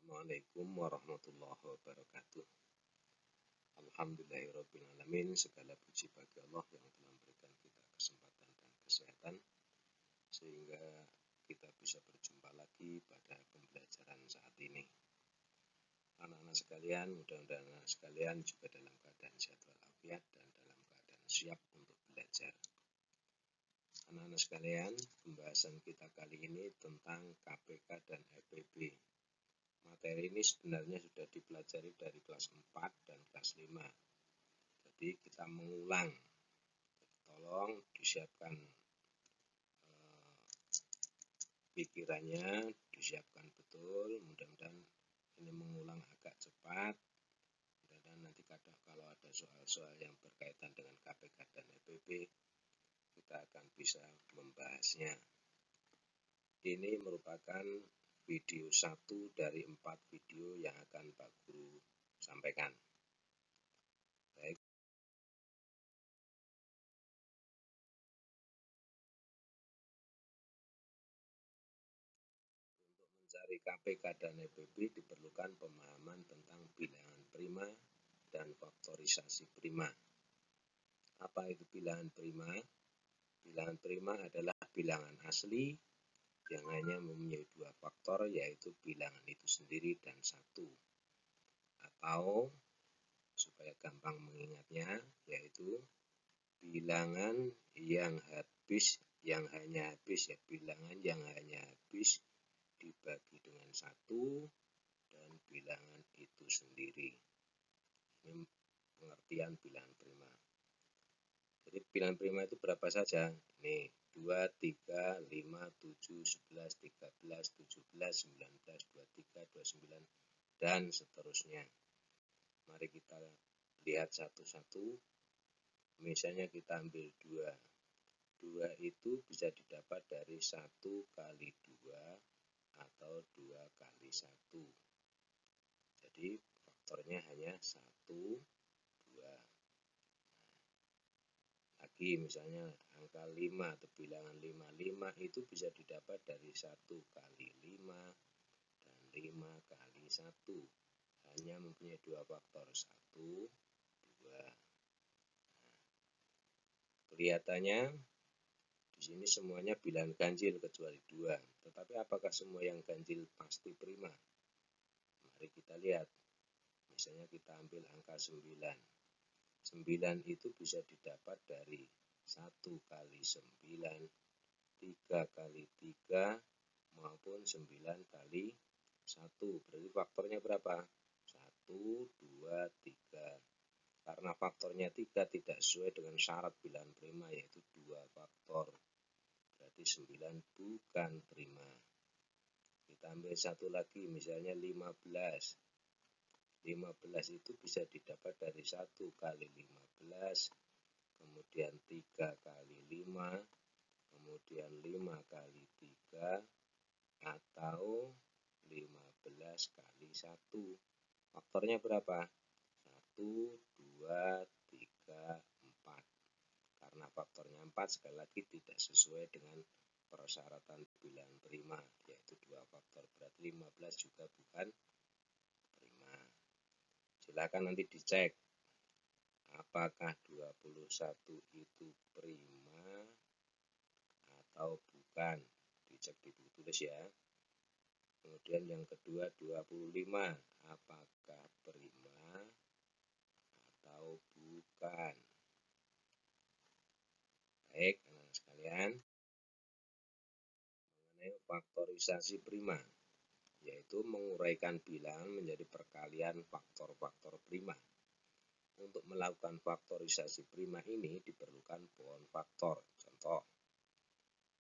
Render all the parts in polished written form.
Assalamualaikum warahmatullahi wabarakatuh. Alhamdulillahirrabbilalamin. Segala puji bagi Allah yang telah memberikan kita kesempatan dan kesehatan sehingga kita bisa berjumpa lagi pada pembelajaran saat ini. Anak-anak sekalian, mudah-mudahan anak sekalian juga dalam keadaan sehat walafiat dan dalam keadaan siap untuk belajar. Anak-anak sekalian, pembahasan kita kali ini tentang KPK dan EPB. Materi ini sebenarnya sudah dipelajari dari kelas 4 dan kelas 5. Jadi kita mengulang. Tolong disiapkan pikirannya, disiapkan betul. Mudah-mudahan ini mengulang agak cepat. Dan nanti kalau ada soal-soal yang berkaitan dengan KPK dan EPB, kita akan bisa membahasnya. Ini merupakan video 1 dari 4 video yang akan Pak Guru sampaikan. Baik. Untuk mencari KPK dan EPB diperlukan pemahaman tentang bilangan prima dan faktorisasi prima. Apa itu bilangan prima? Bilangan prima adalah bilangan asli yang hanya mempunyai 2 faktor, yaitu bilangan itu sendiri dan 1. Atau supaya gampang mengingatnya, yaitu bilangan yang hanya habis bilangan yang hanya habis dibagi dengan 1 dan bilangan itu sendiri. Ini pengertian bilangan prima. Jadi bilangan prima itu berapa saja? Ini 2, 3, 5, 7, 11, 13, 17, 19, 23, 29, dan seterusnya. Mari kita lihat satu-satu. Misalnya kita ambil 2. 2 itu bisa didapat dari 1 kali 2 atau 2 kali 1. Jadi faktornya hanya 1, 2. Lagi misalnya angka 5 atau bilangan 5. 5 itu bisa didapat dari 1 kali 5 dan 5 kali 1. Hanya mempunyai 2 faktor, 1, 2. Kelihatannya di sini semuanya bilangan ganjil kecuali 2. Tetapi apakah semua yang ganjil pasti prima? Mari kita lihat. Misalnya kita ambil angka 9. 9 itu bisa didapat dari 1 kali 9, 3 kali 3, maupun 9 kali 1. Berarti faktornya berapa? 1, 2, 3. Karena faktornya 3 tidak sesuai dengan syarat bilangan prima, yaitu 2 faktor. Berarti 9 bukan prima. Kita ambil satu lagi, misalnya 15. 15 itu bisa didapat dari 1 kali 15, kemudian 3 kali 5, kemudian 5 kali 3, atau 15 kali 1. Faktornya berapa? 1, 2, 3, 4. Karena faktornya 4 sekali lagi tidak sesuai dengan persyaratan bilangan prima, yaitu 2 faktor. Berarti 15 juga bukan prima. Silakan nanti dicek apakah 21 itu prima atau bukan. Dicek di buku tulis ya. Kemudian yang kedua 25, apakah prima atau bukan. Baik, anak sekalian, mengenai faktorisasi prima, yaitu menguraikan bilangan menjadi perkalian faktor-faktor prima. Untuk melakukan faktorisasi prima ini diperlukan pohon faktor. Contoh,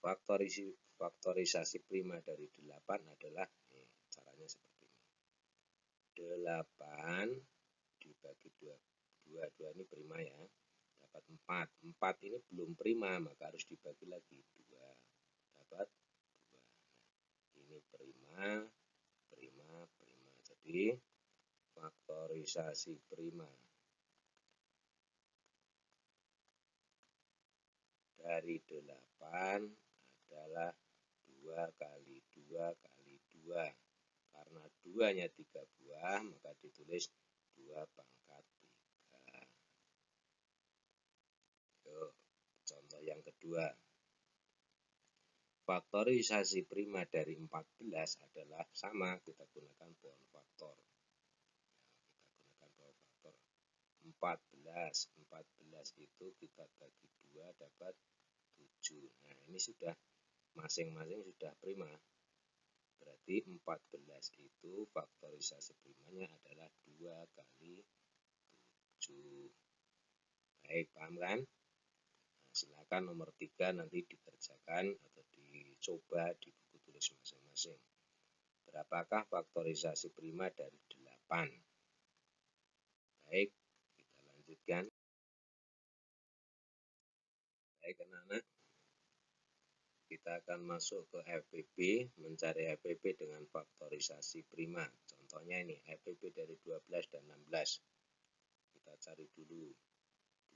faktorisasi prima dari 8 adalah caranya seperti ini. 8 dibagi 2. 2 ini prima ya. Dapat 4. 4 ini belum prima, maka harus dibagi lagi 2. Dapat 2. Nah, ini prima, prima, prima. Jadi faktorisasi prima dari 8 adalah 2 kali 2 kali 2. Karena 2 2-nya 3 buah, maka ditulis 2 pangkat 3. Yuk, contoh yang kedua. Faktorisasi prima dari 14 adalah sama, kita gunakan pohon faktor. Kita gunakan pohon faktor. 14 itu kita bagi 2 dapat 7. Nah, ini sudah masing-masing sudah prima. Berarti 14 itu faktorisasi primanya adalah 2 kali 7. Baik, paham kan? Nah, silakan nomor 3 nanti dikerjakan atau dicoba di buku tulis masing-masing. Berapakah faktorisasi prima dari 8? Baik, kita lanjutkan. Baik, anak-anak. Kita akan masuk ke FPB, mencari FPB dengan faktorisasi prima. Contohnya ini, FPB dari 12 dan 16. Kita cari dulu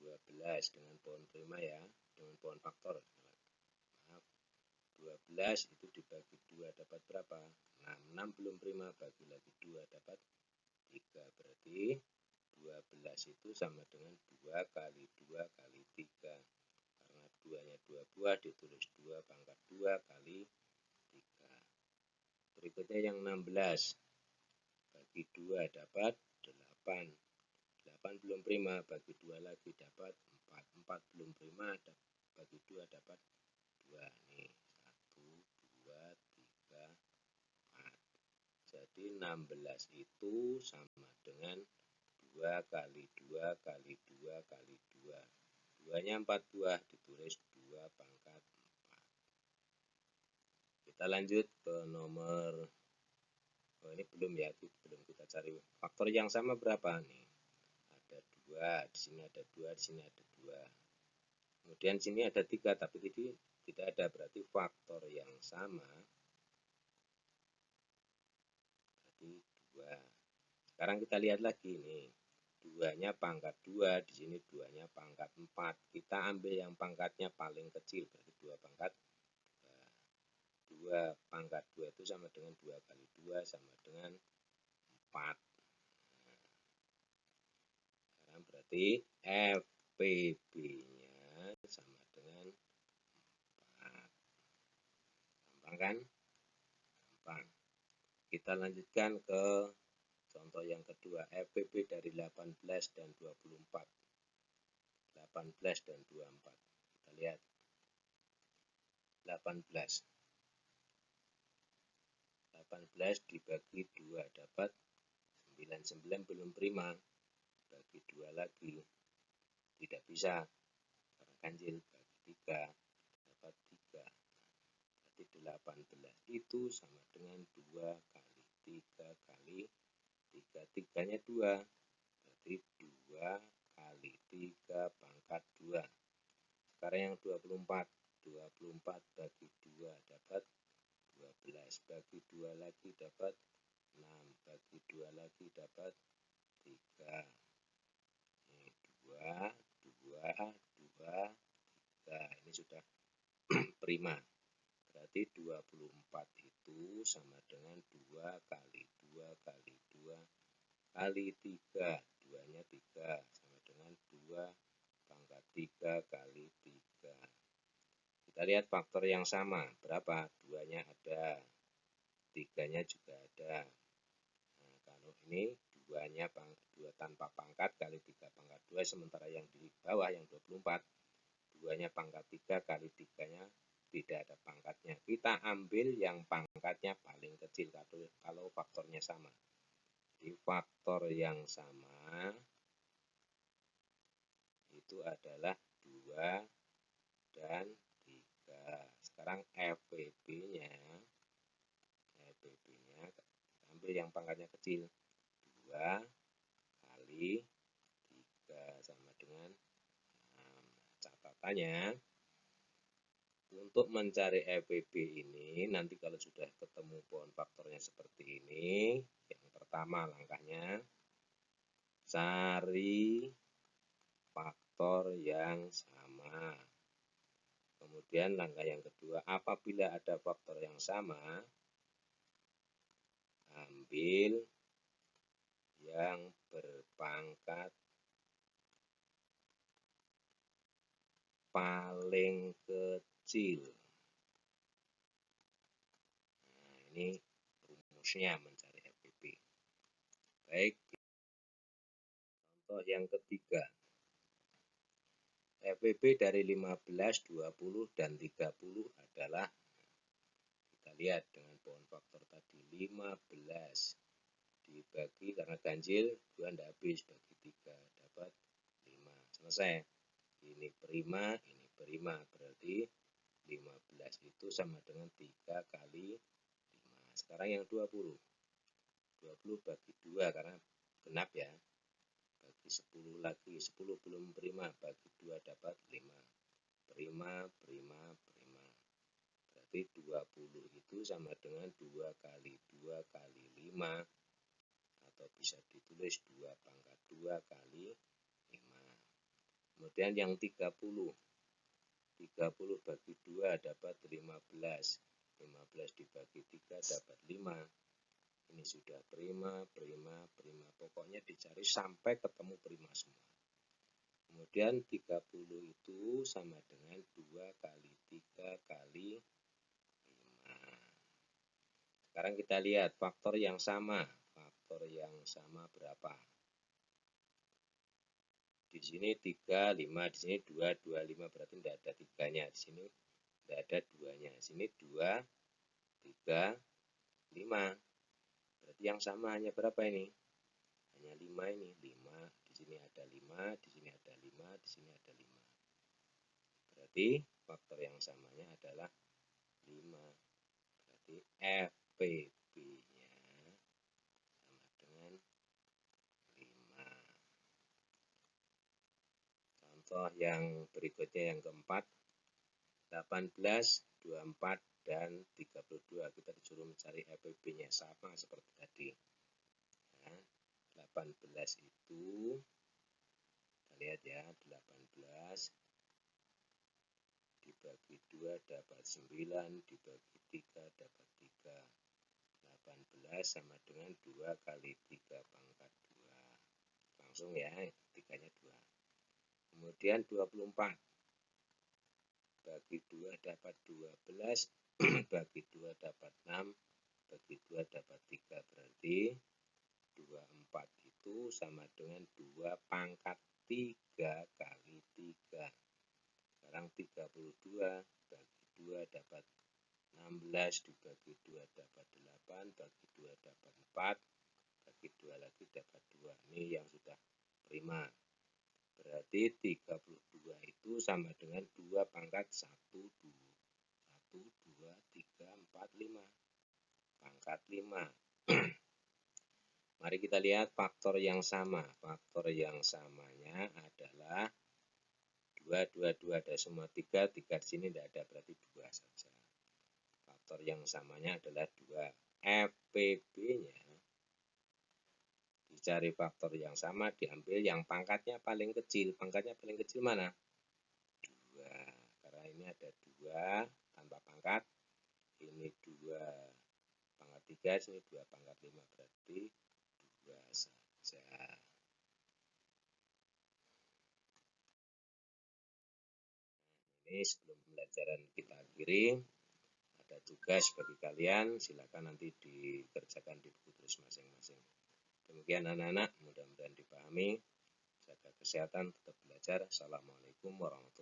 12 dengan pohon prima ya, dengan pohon faktor. Maaf, 12 itu dibagi 2 dapat berapa? 6. 6 belum prima, bagi lagi 2 dapat 3. Berarti 12 itu sama dengan 2 kali 2 kali 3. Karena 2-nya 2 buah, ditulis 2 pangkat 2 kali 3. Berikutnya yang 16. Bagi 2 dapat 8. 8 belum prima, bagi 2 lagi dapat 4. 4 belum prima, bagi 2 dapat 2. Nih, 1, 2, 3, 4. Jadi 16 itu sama dengan 2 kali 2 kali 2 kali 2. 2-nya 4 buah, ditulis 2 pangkat 4. Kita lanjut ke nomor, ini belum ya, belum kita cari. Faktor yang sama berapa nih? Ada 2, di sini ada 2, di sini ada 2. Kemudian sini ada 3, tapi tidak ada, berarti faktor yang sama berarti 2. Sekarang kita lihat lagi nih. 2-nya pangkat 2, di sini 2-nya pangkat 4. Kita ambil yang pangkatnya paling kecil, berarti 2 pangkat 2. 2 pangkat 2 itu sama dengan 2 kali 2 sama dengan 4. Nah, sekarang berarti FPB-nya sama dengan 4. Gampang kan? Gampang. Kita lanjutkan ke contoh yang kedua, FPB dari 18 dan 24. 18 dan 24. Kita lihat. 18 dibagi 2 dapat 9. 9 belum prima. Bagi 2 lagi. Tidak bisa. Karena ganjil. Bagi 3 dapat 3. Berarti 18 itu sama dengan 2 kali 3 kali 3. 3-nya 2. Berarti 2 kali 3 pangkat 2. Sekarang yang 24. 24 bagi 2 dapat 12. Bagi 2 lagi dapat 6. Bagi 2 lagi dapat 3. Ini 2, 2, 2, 3. Ini sudah prima. Berarti 24 itu sama dengan 2 kali 2 kali 2 kali 3. 2-nya 3 sama dengan 2 pangkat 3 kali 3. Kita lihat faktor yang sama. Berapa? 2-nya ada. 3-nya juga ada. Nah, kalau ini 2-nya 2 tanpa pangkat kali 3 pangkat 2. Sementara yang di bawah yang 24. 2-nya pangkat 3 kali 3-nya tidak ada pangkatnya. Kita ambil yang pangkatnya paling kecil kalau faktornya sama. Jadi faktor yang sama itu adalah 2 dan 3. Sekarang FPB-nya kita ambil yang pangkatnya kecil. 2 kali 3 sama dengan 6. Catatannya, untuk mencari FPB ini, nanti kalau sudah ketemu pohon faktornya seperti ini, yang pertama langkahnya, cari faktor yang sama. Kemudian langkah yang kedua, apabila ada faktor yang sama, ambil yang berpangkat paling kecil. Nah, ini rumusnya mencari FPP. Baik, contoh yang ketiga. FPP dari 15, 20, dan 30 adalah, kita lihat dengan pohon faktor tadi, 15 dibagi, karena ganjil 2 tidak habis, bagi 3 dapat 5. Selesai. Ini prima, berarti 15 itu sama dengan 3 kali 5. Sekarang yang 20 bagi 2 karena genap ya, bagi 10 lagi, 10 belum prima, bagi 2 dapat 5. Prima, berarti 20 itu sama dengan 2 kali 2 kali 5, atau bisa ditulis 2 pangkat 2 kali 5. Kemudian yang 30 bagi 2 dapat 15. 15 dibagi 3 dapat 5. Ini sudah prima. Pokoknya dicari sampai ketemu prima semua. Kemudian 30 itu sama dengan 2 kali 3 kali 5. Sekarang kita lihat faktor yang sama. Faktor yang sama berapa? Di sini 3, 5, di sini 2, 2, 5, berarti tidak ada 3-nya. Di sini tidak ada 2-nya. Di sini 2, 3, 5. Berarti yang sama hanya berapa ini? Hanya 5 ini. 5, di sini ada 5, di sini ada 5, di sini ada 5. Berarti faktor yang samanya adalah 5. Berarti FPP-nya sama dengan 5. Contoh yang berikutnya yang keempat, 18, 24, dan 32. Kita disuruh mencari FPP-nya sama seperti tadi. Nah, 18 itu, kita lihat ya, 18 dibagi 2 dapat 9, dibagi 3 dapat 3. 18 sama dengan 2 kali 3 pangkat 2. Langsung ya, 3-nya 2. Kemudian 24 bagi 2 dapat 12, bagi 2 dapat 6, bagi 2 dapat 3. Berarti 24 itu sama dengan 2 pangkat 3 kali 3. Sekarang 32 bagi 2 dapat 16, dibagi 2 dapat 8, bagi 2 dapat 4, bagi 2 lagi dapat 2. Ini yang sudah prima. Berarti 32 itu sama dengan 2 pangkat 1, 2, 3, 4, 5. Pangkat 5. Mari kita lihat faktor yang sama. Faktor yang samanya adalah 2, 2, 2 ada semua 3, 3 di sini tidak ada, berarti 2 saja. Faktor yang samanya adalah 2. FPP-nya dicari faktor yang sama, diambil yang pangkatnya paling kecil. Pangkatnya paling kecil mana? 2. Karena ini ada 2 tanpa pangkat. Ini 2 pangkat 3, sini 2 pangkat 5, berarti 2 saja. Ini sebelum pembelajaran kita akhiri, ada tugas bagi kalian, silakan nanti dikerjakan di buku tulis masing-masing. Demikian anak-anak, mudah-mudahan dipahami. Jaga kesehatan, tetap belajar. Assalamualaikum warahmatullahi wabarakatuh.